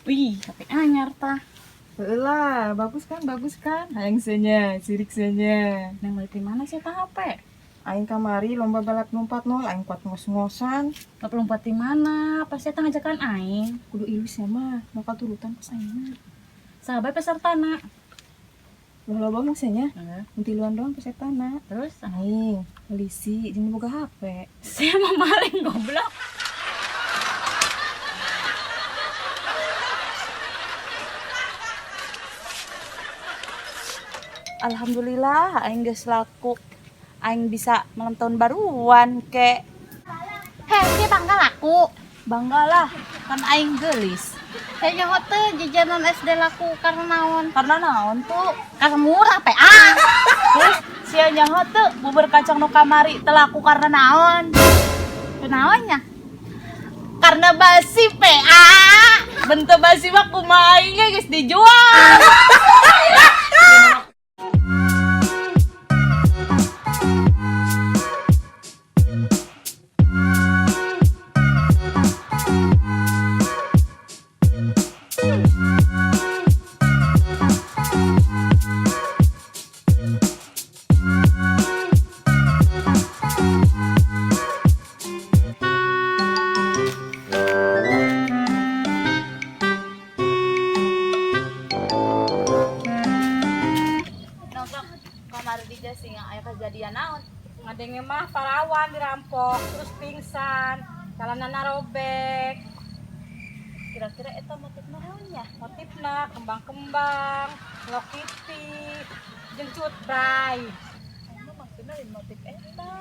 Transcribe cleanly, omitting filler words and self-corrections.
Wih, HP anyar tah. Lah, bagus kan? Hayang senya, sirik senya. Neng beli di mana sih tah HP? Aing kamari lomba balap lompat nol, aing kuat ngos-ngosan. Lompat di mana? Pasti tah ngajakan aing. Kudu ilus ya mah, bakal turutan pas aingna. Sahabat peserta nak. Loba mah senya, untiluan doang pesertana. Terus Aing, polisi, jeung boga HP. saya mau maling goblok. Alhamdulillah, aing geus laku. Aing bisa malam tahun baruan ke. Heh, dia bangga laku. Banggalah, kan aing gelis. Saya nyaho teh jajanan SD laku karena naon? Karena naon tuh? Karena murah PA. Terus sia nyaho teu bubur kacang nu kamari teu laku karena naon? Kenaonnya? Karena basi PA. Bentuk basi mah kumaha aing geus dijual. Nongkrong kamari di Jasing aya kejadian naon? Ngadenge mah parawan dirampok, terus pingsan, jalanana robek. Kira-kira eta motif naonnya? Motifna kembang-kembang, Hello Kitty, jeung Cut Bray. Emang maksudna di motif eta?